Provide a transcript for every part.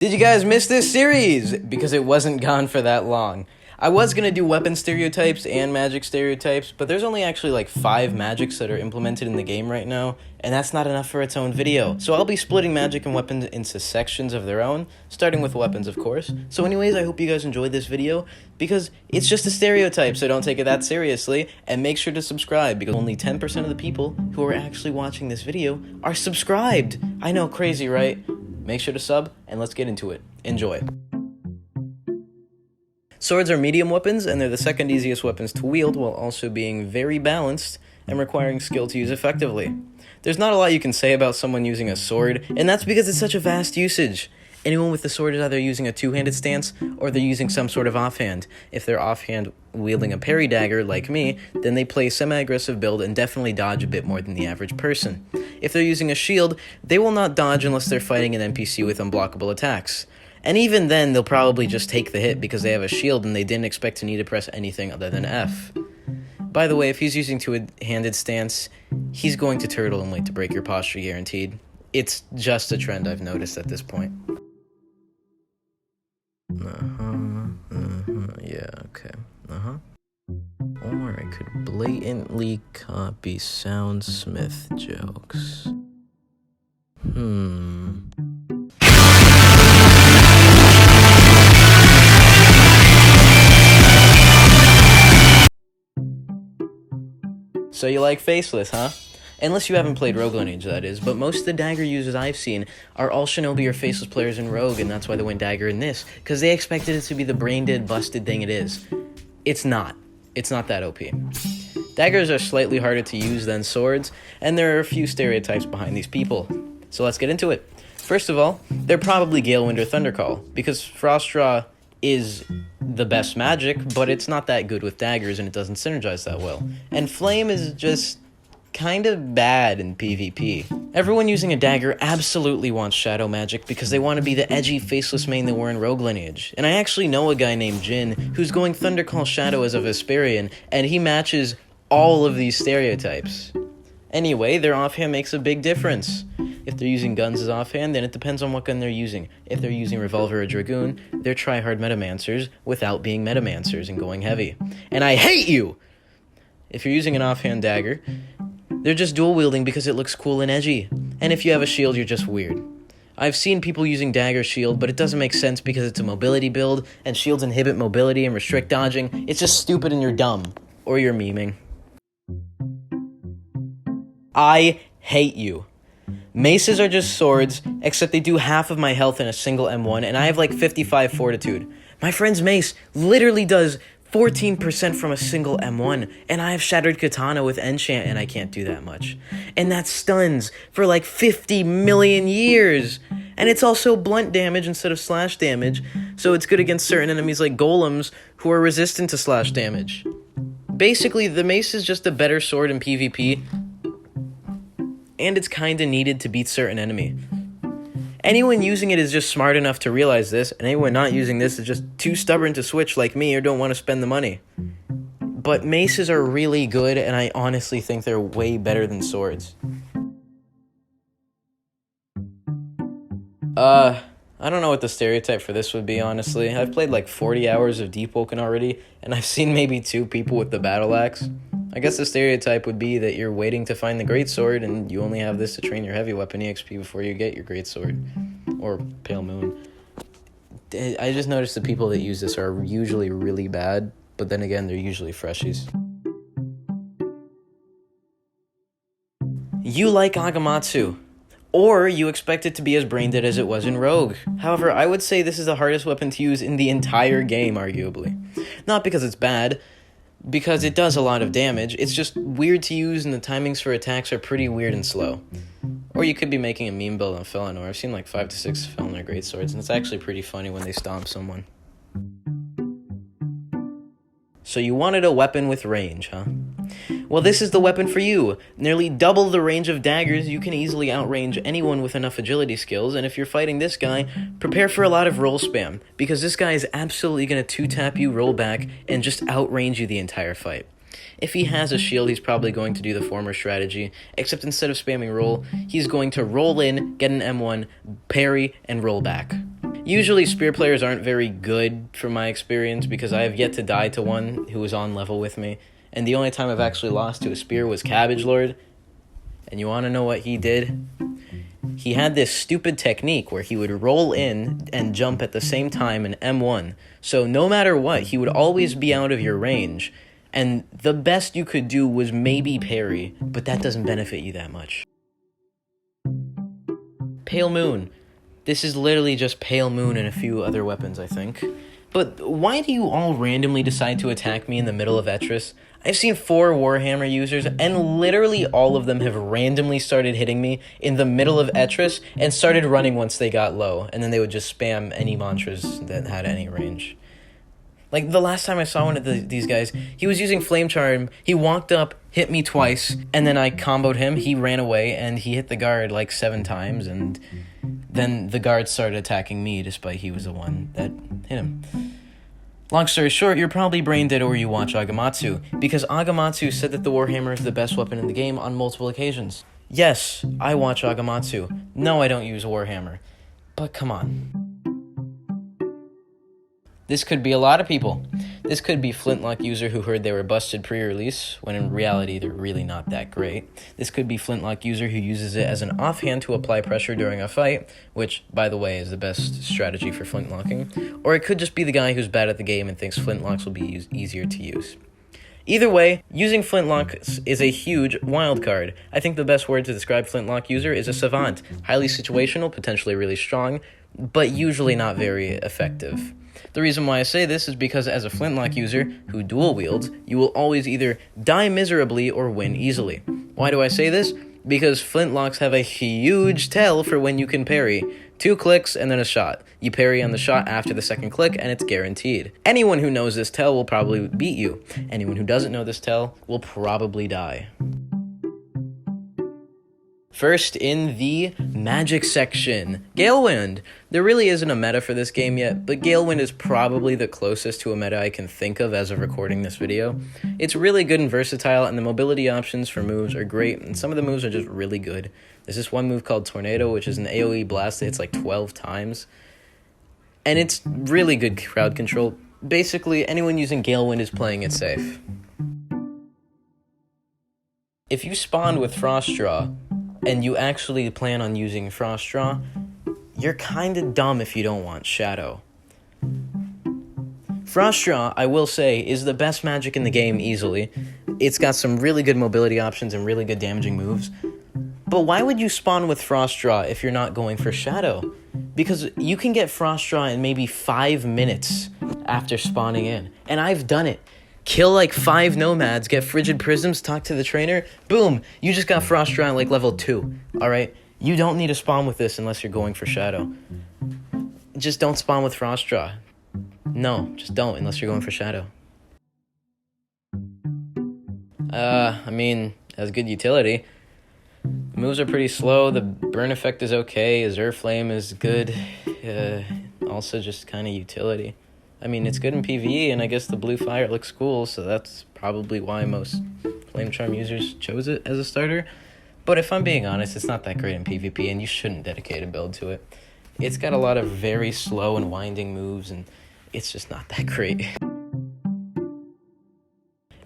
Did you guys miss this series? Because it wasn't gone for that long. I was going to do weapon stereotypes and magic stereotypes, but there's only actually like 5 magics that are implemented in the game right now, and that's not enough for its own video. So I'll be splitting magic and weapons into sections of their own, starting with weapons of course. So anyways, I hope you guys enjoyed this video, because it's just a stereotype, so don't take it that seriously, and make sure to subscribe, because only 10% of the people who are actually watching this video are subscribed. I know, crazy, right? Make sure to sub, and let's get into it. Enjoy. Swords are medium weapons, and they're the second easiest weapons to wield, while also being very balanced and requiring skill to use effectively. There's not a lot you can say about someone using a sword, and that's because it's such a vast usage. Anyone with the sword is either using a two-handed stance, or they're using some sort of offhand. If they're offhand wielding a parry dagger, like me, then they play a semi-aggressive build and definitely dodge a bit more than the average person. If they're using a shield, they will not dodge unless they're fighting an NPC with unblockable attacks. And even then, they'll probably just take the hit because they have a shield and they didn't expect to need to press anything other than F. By the way, if he's using two-handed stance, he's going to turtle and wait to break your posture guaranteed. It's just a trend I've noticed at this point. Yeah, okay. Or I could blatantly copy soundsmith jokes. So you like faceless, huh? Unless you haven't played Rogue Lineage, that is, but most of the dagger users I've seen are all Shinobi or faceless players in Rogue, and that's why they went dagger in this, because they expected it to be the brain-dead, busted thing it is. It's not. It's not that OP. Daggers are slightly harder to use than swords, and there are a few stereotypes behind these people. So let's get into it. First of all, they're probably Galewind or Thundercall, because Frostdraw is the best magic, but it's not that good with daggers and it doesn't synergize that well. And Flame is just kind of bad in PvP. Everyone using a dagger absolutely wants shadow magic because they want to be the edgy faceless main they were in Rogue Lineage. And I actually know a guy named Jin who's going Thundercall Shadow as a Vesperian, and he matches all of these stereotypes. Anyway, their offhand makes a big difference. If they're using guns as offhand, then it depends on what gun they're using. If they're using Revolver or Dragoon, they're try-hard Metamancers without being Metamancers and going heavy. And I hate you! If you're using an offhand dagger, they're just dual-wielding because it looks cool and edgy. And if you have a shield, you're just weird. I've seen people using dagger shield, but it doesn't make sense because it's a mobility build, and shields inhibit mobility and restrict dodging. It's just stupid and you're dumb. Or you're memeing. I hate you. Maces are just swords, except they do half of my health in a single M1, and I have like 55 fortitude. My friend's mace literally does 14% from a single M1, and I have Shattered Katana with enchant, and I can't do that much. And that stuns for like 50 million years! And it's also blunt damage instead of slash damage, so it's good against certain enemies like golems who are resistant to slash damage. Basically, the mace is just a better sword in PvP, and it's kinda needed to beat certain enemy. Anyone using it is just smart enough to realize this, and anyone not using this is just too stubborn to switch like me or don't want to spend the money. But maces are really good, and I honestly think they're way better than swords. I don't know what the stereotype for this would be, honestly. I've played like 40 hours of Deepwoken already, and I've seen maybe 2 people with the Battleaxe. I guess the stereotype would be that you're waiting to find the Greatsword, and you only have this to train your heavy weapon EXP before you get your Greatsword. Or Pale Moon. I just noticed the people that use this are usually really bad, but then again, they're usually freshies. You like Agamatsu, or you expect it to be as brain-dead as it was in Rogue. However, I would say this is the hardest weapon to use in the entire game, arguably. Not because it's bad, because it does a lot of damage. It's just weird to use, and the timings for attacks are pretty weird and slow. Or you could be making a meme build on Felinor. I've seen like 5 to 6 Felinor Greatswords, and it's actually pretty funny when they stomp someone. So you wanted a weapon with range, huh? Well, this is the weapon for you. Nearly double the range of daggers, you can easily outrange anyone with enough agility skills, and if you're fighting this guy, prepare for a lot of roll spam, because this guy is absolutely going to 2-tap you, roll back, and just outrange you the entire fight. If he has a shield, he's probably going to do the former strategy, except instead of spamming roll, he's going to roll in, get an M1, parry, and roll back. Usually spear players aren't very good from my experience because I have yet to die to one who was on level with me. And the only time I've actually lost to a spear was Cabbage Lord. And you want to know what he did? He had this stupid technique where he would roll in and jump at the same time in M1. So no matter what, he would always be out of your range. And the best you could do was maybe parry, but that doesn't benefit you that much. Pale Moon. This is literally just Pale Moon and a few other weapons, I think. But why do you all randomly decide to attack me in the middle of Etris? I've seen 4 Warhammer users, and literally all of them have randomly started hitting me in the middle of Etris and started running once they got low, and then they would just spam any mantras that had any range. Like, the last time I saw one of these guys, he was using Flamecharm, he walked up, hit me twice, and then I comboed him, he ran away, and he hit the guard like 7 times, and then the guard started attacking me despite he was the one that hit him. Long story short, you're probably brain dead or you watch Agamatsu, because Agamatsu said that the Warhammer is the best weapon in the game on multiple occasions. Yes, I watch Agamatsu. No, I don't use Warhammer. But come on. This could be a lot of people. This could be Flintlock user who heard they were busted pre-release, when in reality they're really not that great. This could be Flintlock user who uses it as an offhand to apply pressure during a fight, which, by the way, is the best strategy for flintlocking. Or it could just be the guy who's bad at the game and thinks flintlocks will be easier to use. Either way, using flintlocks is a huge wild card. I think the best word to describe flintlock user is a savant. Highly situational, potentially really strong, but usually not very effective. The reason why I say this is because as a flintlock user who dual wields, you will always either die miserably or win easily. Why do I say this? Because flintlocks have a huge tell for when you can parry. 2 clicks and then a shot. You parry on the shot after the second click and it's guaranteed. Anyone who knows this tell will probably beat you. Anyone who doesn't know this tell will probably die. First in the magic section, Galewind. There really isn't a meta for this game yet, but Galewind is probably the closest to a meta I can think of as of recording this video. It's really good and versatile, and the mobility options for moves are great, and some of the moves are just really good. There's this one move called Tornado, which is an AoE blast that hits like 12 times, and it's really good crowd control. Basically, anyone using Galewind is playing it safe. If you spawn with Frostdraw, and you actually plan on using Frostdraw, you're kinda dumb if you don't want Shadow. Frostdraw, I will say, is the best magic in the game easily. It's got some really good mobility options and really good damaging moves. But why would you spawn with Frostdraw if you're not going for Shadow? Because you can get Frostdraw in maybe 5 minutes after spawning in. And I've done it. Kill like 5 nomads, get frigid prisms, talk to the trainer, boom, you just got Frostdraw at like level 2, alright? You don't need to spawn with this unless you're going for Shadow. Just don't spawn with Frostdraw. No, just don't unless you're going for Shadow. I mean, has good utility. The moves are pretty slow, the burn effect is okay, Azure Flame is good, also just kind of utility. I mean, it's good in PvE, and I guess the blue fire looks cool, so that's probably why most Flamecharm users chose it as a starter. But if I'm being honest, it's not that great in PvP, and you shouldn't dedicate a build to it. It's got a lot of very slow and winding moves, and it's just not that great.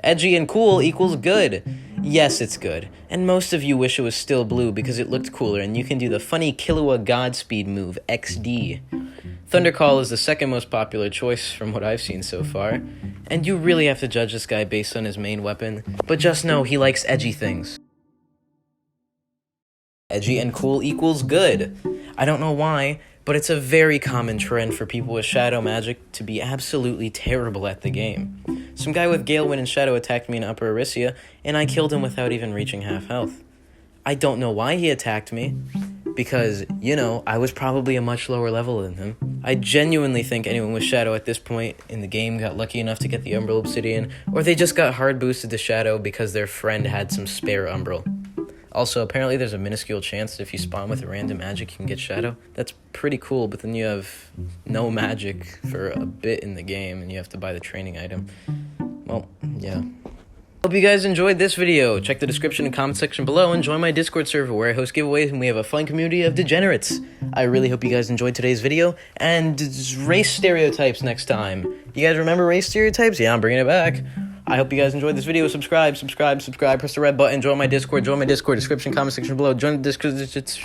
Edgy and cool equals good. Yes, it's good. And most of you wish it was still blue because it looked cooler, and you can do the funny Killua Godspeed move, XD. Thundercall is the second most popular choice from what I've seen so far, and you really have to judge this guy based on his main weapon, but just know he likes edgy things. Edgy and cool equals good. I don't know why, but it's a very common trend for people with Shadow magic to be absolutely terrible at the game. Some guy with Galewind and Shadow attacked me in Upper Arisia, and I killed him without even reaching half health. I don't know why he attacked me, because, you know, I was probably a much lower level than him. I genuinely think anyone with Shadow at this point in the game got lucky enough to get the Umbral Obsidian, or they just got hard boosted to Shadow because their friend had some spare Umbral. Also, apparently there's a minuscule chance that if you spawn with a random magic, you can get Shadow. That's pretty cool, but then you have no magic for a bit in the game, and you have to buy the training item. Well, yeah. Hope you guys enjoyed this video. Check the description and comment section below and join my Discord server where I host giveaways and we have a fun community of degenerates. I really hope you guys enjoyed today's video, and race stereotypes next time. You guys remember race stereotypes? Yeah, I'm bringing it back. I hope you guys enjoyed this video. Subscribe, press the red button, join my Discord, description, comment section below, join the Discord.